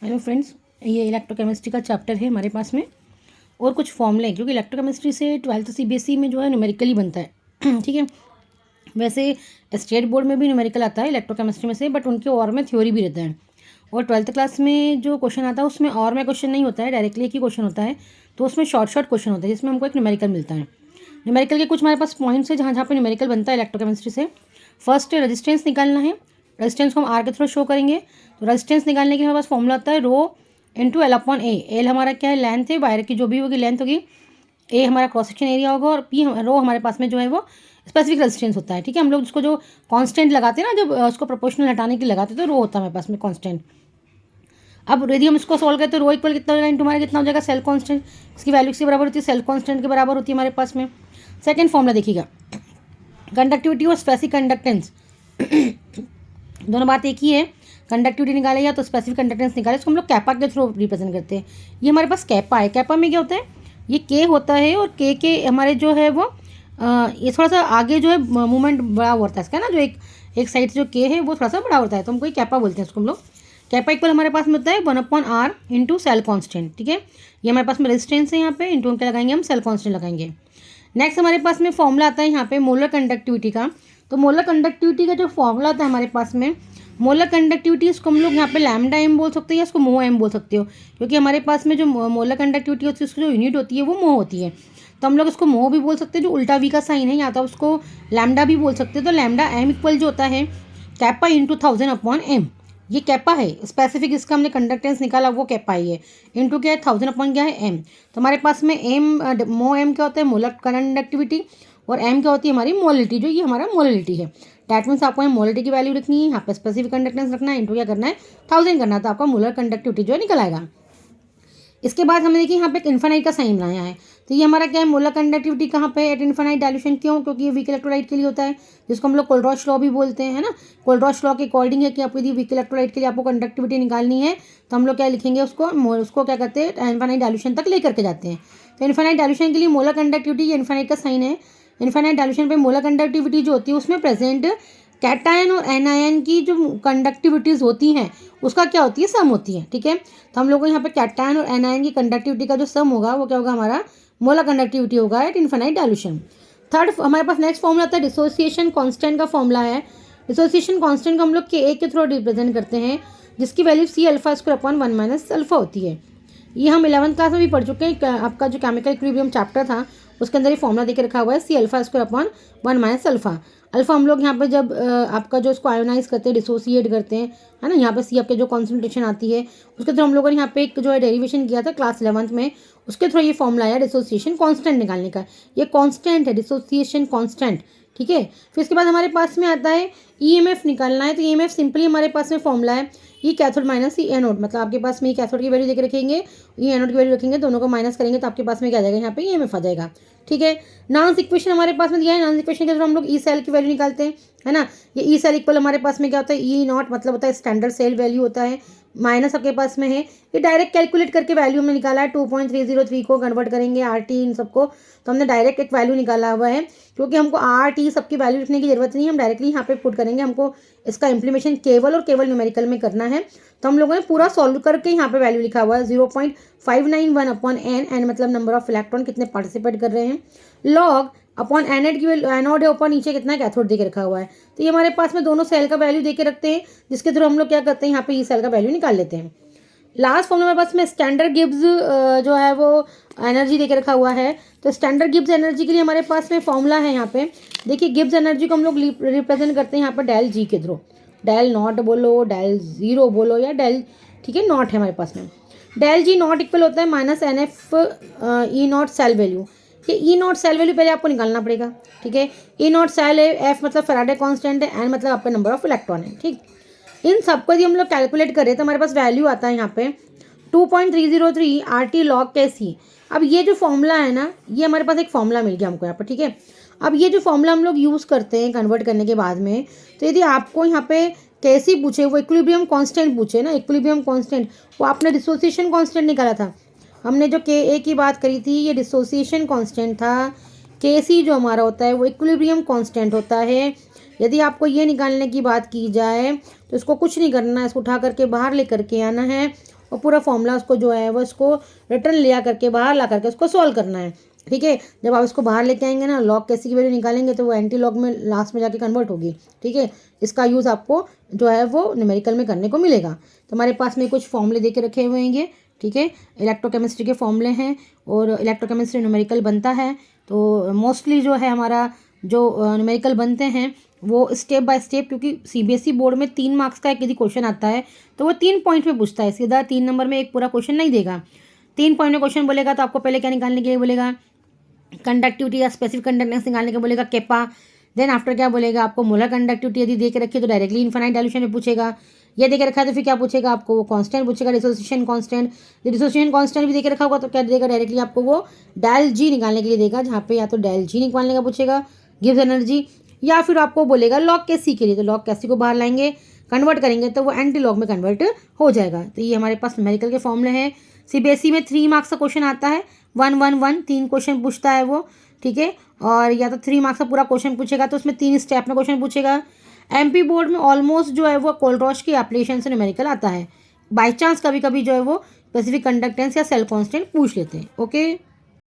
Hello friends, ये electrochemistry का chapter है हमारे पास में और कुछ फॉर्मूले हैं क्योंकि इलेक्ट्रोकेमिस्ट्री से 12th सीबीएसई में जो है न्यूमेरिकल ही बनता है। ठीक है। वैसे स्टेट बोर्ड में भी न्यूमेरिकल आता है इलेक्ट्रोकेमिस्ट्री में से, बट उनके और में थ्योरी भी रहता है। और 12th क्लास में जो क्वेश्चन आता है उसमें और में क्वेश्चन नहीं होता है, डायरेक्टली एक ही क्वेश्चन होता है। तो उसमें शॉर्ट क्वेश्चन होता है जिसमें हमको एक न्यूमेरिकल मिलता है। न्यूमेरिकल के कुछ हमारे पास पॉइंट्स है जहाँ जहाँ पे न्यूमेरिकल बनता है इलेक्ट्रोकेमिस्ट्री से। फर्स्ट रेजिस्टेंस निकालना है। रेजिस्टेंस को हम आर के थ्रू शो करेंगे। तो रेजिस्टेंस निकालने के हमारे पास फॉर्मूला आता है रो इंटू एल अपॉन ए। एल हमारा क्या है, लेंथ है, वायर की जो भी होगी लेंथ होगी। ए हमारा क्रॉस सेक्शन एरिया होगा और पी रो हमारे पास में जो है वो स्पेसिफिक रेजिस्टेंस होता है। ठीक है। हम लोग उसको जो कांस्टेंट लगाते हैं ना, जब उसको प्रोपोर्शनल हटाने के लिए लगाते हैं तो रो होता है हमारे पास में कांस्टेंट। अब यदि हम इसको सॉल्व करते हैं तो रो इक्वल कितना हो जाएगा, इंटू हमारा कितना हो जाएगा सेल कांस्टेंट। इसकी वैल्यू किसके बराबर होती है, सेल कांस्टेंट के बराबर होती है हमारे पास में। सेकंड फॉर्मूला देखिएगा, कंडक्टिविटी और स्पेसिफिक कंडक्टेंस दोनों बात एक ही है। कंडक्टिविटी निकाले या तो स्पेसिफिक कंडक्टेंस निकाले, इसको हम लोग कैपा के थ्रू रिप्रेजेंट करते हैं। ये हमारे पास कैपा है। कैपा में क्या होता है, ये के होता है और के हमारे जो है वो ये थोड़ा सा आगे जो है मूवमेंट बड़ा होता है इसका ना, जो एक साइड से जो के है वो थोड़ा सा बड़ा होता है, तो हमको कैपा बोलते हैं इसको हम लोग। कैपा इक्वल हमारे पास में होता है 1/r इंटू सेल कॉन्स्टेंट। ठीक है। ये हमारे पास में रेजिस्टेंस है, यहाँ पे इंटू हम क्या लगाएंगे, हम सेल कॉन्स्टेंट लगाएंगे। नेक्स्ट हमारे पास में फॉर्मूला आता है यहाँ पे मोलर कंडक्टिविटी का। तो मोलर कंडक्टिविटी का जो फॉर्मूला आता है हमारे पास में, मोलर कंडक्टिविटी इसको हम लोग यहाँ पे लैम्डा एम बोल सकते हैं या इसको मोह एम बोल सकते हो, क्योंकि हमारे पास में जो मोलर कंडक्टिविटी होती है उसकी जो यूनिट होती है वो मोह होती है। तो हम लोग इसको मोह भी बोल सकते हैं, जो उल्टा वी का साइन है, या तो उसको लैम्डा भी बोल सकते हैं। तो लैम्डा एम इक्वल जो होता है कैपा इंटू 1000 अपॉन एम। ये कैपा है, स्पेसिफिक इसका हमने कंडक्टेंस निकाला वो कैपा ही है। इंटू क्या है 1000 अपॉन क्या है एम। तो हमारे पास में एम मो एम क्या होता है, मोलर कंडक्टिविटी, और एम क्या होती है हमारी मोलिटी, जो ये हमारा मोलिटी है। डैट मीन्स आपको यहाँ मोलिटी की वैल्यू रखनी है, यहाँ पे स्पेसिफिक कंडक्टेंस रखना है, इंटू क्या करना है 1000 करना है, तो आपका मोलर कंडक्टिविटी जो है निकल आएगा। इसके बाद हमने देखिए यहाँ पे एक इन्फानाइट का साइन बनाया है। तो ये हमारा क्या है, मोलर कंडक्टिविटी कहाँ पे एट इन्फानाइट डायल्यूशन, क्यों, क्योंकि ये वीक इलेक्ट्रोलाइट के लिए होता है, जिसको हम लोग कोलरॉश लॉ भी बोलते हैं, है ना। कोलरॉश लॉ के अकॉर्डिंग है कि आपको यदि वीक इलेक्ट्रोलाइट के लिए आपको कंडक्टिविटी निकालनी है तो हम लोग क्या लिखेंगे, उसको क्या करते हैं इन्फानाइट डायल्यूशन तक लेकर के जाते हैं। तो इन्फानाइट डायल्यूशन के लिए मोलर कंडक्टिविटी, ये इन्फानाइट का साइन है। इन्फानाइट डायल्यूशन पे मोलर कंडक्टिविटी जो होती है उसमें प्रेजेंट कैटायन और एनायन की जो कंडक्टिविटीज़ होती हैं उसका क्या होती है, सम होती है। ठीक है। तो हम लोग को यहाँ पे कैटायन और एनायन की कंडक्टिविटी का जो सम होगा वो क्या होगा, हमारा मोलर कंडक्टिविटी होगा एट इन्फानाइट डायल्यूशन। थर्ड हमारे पास नेक्स्ट फॉर्मूला आता है डिसोसिएशन कांस्टेंट का फॉर्मूला है। डिसोसिएशन कांस्टेंट को हम लोग के ए के थ्रू रिप्रेजेंट करते हैं, जिसकी value C alpha square upon 1 minus alpha होती है। ये हम 11th क्लास में भी पढ़ चुके हैं। आपका जो केमिकल इक्विलिब्रियम चैप्टर था उसके अंदर ये फॉर्मूला देकर रखा हुआ है, C alpha square upon 1 minus alpha. Alpha हम लोग यहाँ पे जब आपका जो इसको आयोनाइज करते हैं, डिसोसिएट करते हैं, है ना, यहाँ पे सी आपके जो कॉन्सेंट्रेशन आती है उसके थ्रू हम लोगों ने यहाँ पे एक जो है डेरिवेशन किया था क्लास 11th में, उसके थ्रू ये फॉर्मूला आया डिसोसिएशन कांस्टेंट निकालने का। ये कांस्टेंट है, डिसोसिएशन कांस्टेंट। ठीक है। फिर इसके बाद हमारे पास में आता है ईएमएफ निकालना है। तो ईएमएफ सिंपली हमारे पास में फॉर्मूला है ई कैथोड माइनस ई एनोड, मतलब आपके पास में ई कैथोड की वैल्यू देकर रखेंगे, ई एनोड की वैल्यू रखेंगे, दोनों को माइनस करेंगे तो आपके पास में क्या आ जाएगा, यहाँ पे ईएमएफ आ जाएगा। ठीक है। नॉन्स इक्वेशन हमारे पास में दिया है, नॉन्स इक्वेशन के थ्रू हम लोग ई सेल की वैल्यू निकालते हैं, है ना। ये ई सेल इक्वल हमारे पास में क्या होता है, ई नॉट मतलब होता है स्टैंडर्ड सेल वैल्यू होता है, माइनस आपके पास में है। ये डायरेक्ट कैलकुलेट करके वैल्यू हमने निकाला है, 2.303 को कन्वर्ट करेंगे आर टी इन सबको, तो हमने डायरेक्ट एक वैल्यू निकाला हुआ है, क्योंकि हमको आर टी सबकी वैल्यू लिखने की जरूरत नहीं है, हम डायरेक्टली यहाँ पे पुट करेंगे। हमको इसका इम्प्लीमेशन केवल और केवल न्यूमेरिकल में करना है, तो हम लोगों ने पूरा सॉल्व करके यहाँ पे वैल्यू लिखा हुआ है 0.591 अपॉन एन, एन मतलब नंबर ऑफ इलेक्ट्रॉन कितने पार्टिसिपेट कर रहे हैं, लॉग अपॉन एनएड की वैल्यू, एनोड है ऊपर नीचे कितना कैथोड देके रखा हुआ है। तो ये हमारे पास में दोनों सेल का वैल्यू देके रखते हैं, जिसके थ्रू हम लोग क्या करते हैं, यहाँ पे ई सेल का वैल्यू निकाल लेते हैं। लास्ट फॉर्मूला हमारे पास में स्टैंडर्ड गिब्स जो है वो एनर्जी देके रखा हुआ है। तो स्टैंडर्ड गिब्स एनर्जी के लिए हमारे पास में फॉर्मूला है यहाँ पे, देखिए गिब्स एनर्जी को हम लोग रिप्रेजेंट करते हैं यहाँ पर डेल जी के थ्रू, डेल नॉट बोलो, डेल जीरो बोलो या डेल, ठीक है, नॉट है हमारे पास में। डेल जी नॉट इक्वल होता है minus n F E naught cell value. ये ई नॉट सेल वैल्यू पहले आपको निकालना पड़ेगा। ठीक है। ई नॉट सेल है, एफ मतलब फैराडे कांस्टेंट है, एन मतलब आपका नंबर ऑफ इलेक्ट्रॉन है। ठीक, इन सबको यदि हम लोग कैलकुलेट करें तो हमारे पास वैल्यू आता है यहाँ पे 2.303 आर टी लॉग के सी। अब ये जो फॉर्मूला है ना, ये हमारे पास एक फॉर्मूला मिल गया हमको यहाँ पर। ठीक है। अब ये जो फॉर्मूला हम लोग यूज़ करते हैं कन्वर्ट करने के बाद में, तो यदि आपको यहाँ पे कैसी पूछे, वो इक्विलिब्रियम कांस्टेंट पूछे ना, इक्विलिब्रियम कांस्टेंट, वो आपने डिसोसिएशन कांस्टेंट निकाला था, हमने जो के ए की बात करी थी ये डिसोसिएशन कांस्टेंट था। के सी जो हमारा होता है वो इक्विलिब्रियम कांस्टेंट होता है। यदि आपको ये निकालने की बात की जाए तो इसको कुछ नहीं करना है, इसको उठा करके बाहर लेकर के आना है और पूरा फॉर्मूला उसको जो है वो इसको रिटर्न ले करके बाहर ला करके उसको सॉल्व करना है। ठीक है, जब आप इसको बाहर लेके आएंगे ना, लॉग कैसी की वैल्यू निकालेंगे तो वो एंटी लॉग में लास्ट में जाके कन्वर्ट होगी। ठीक है, इसका यूज़ आपको जो है वो न्यूमेरिकल में करने को मिलेगा। तो हमारे पास में कुछ फॉर्मूले दे के रखे हुए हैं। ठीक है, इलेक्ट्रोकेमिस्ट्री के फॉर्मूले हैं और इलेक्ट्रोकेमिस्ट्री न्यूमेरिकल बनता है। तो मोस्टली जो है हमारा जो न्यूमेरिकल बनते हैं वो स्टेप बाय स्टेप, क्योंकि सीबीएसई बोर्ड में 3 मार्क्स का एक यदि क्वेश्चन आता है तो वो 3 पॉइंट में पूछता है, सीधा 3 नंबर में एक पूरा क्वेश्चन नहीं देगा। 3 पॉइंट में क्वेश्चन बोलेगा तो आपको पहले क्या निकालने के लिए बोलेगा, कंडक्टिविटी या स्पेसिफिक कंडक्टेंस निकालने के बोलेगा केपा। देन आफ्टर क्या बोलेगा आपको, मोलर कंडक्टिविटी यदि दे के रखी तो डायरेक्टली इन्फाइनाइट डाइल्यूशन में पूछेगा। ये दे के रखा है तो फिर क्या पूछेगा आपको, वो कांस्टेंट पूछेगा, डिसोसिएशन कांस्टेंट। डिसोसिएशन कांस्टेंट भी दे के रखा होगा तो क्या देगा, डायरेक्टली आपको वो डेल जी निकालने के लिए देगा, जहाँ पे या तो डेल जी निकालने का पूछेगा गिव्स एनर्जी, या फिर आपको बोलेगा लॉग के सी के लिए, तो लॉग के सी को बाहर लाएंगे, कन्वर्ट करेंगे तो वो एंटी लॉग में कन्वर्ट हो जाएगा। तो ये हमारे पास न्यूमेरिकल के फॉर्मूले हैं। सीबीएसई में 3 मार्क्स का क्वेश्चन आता है, 1-1-1 3 क्वेश्चन पूछता है वो। ठीक है, और या तो 3 मार्क्स का पूरा क्वेश्चन पूछेगा तो उसमें 3 स्टेप में क्वेश्चन पूछेगा। एमपी बोर्ड में ऑलमोस्ट जो है वो कोलरॉश की एप्लीकेशन से न्यूमेरिकल आता है। बाई चांस कभी कभी जो है वो स्पेसिफिक कंडक्टेंस या सेल कांस्टेंट पूछ लेते हैं। ओके।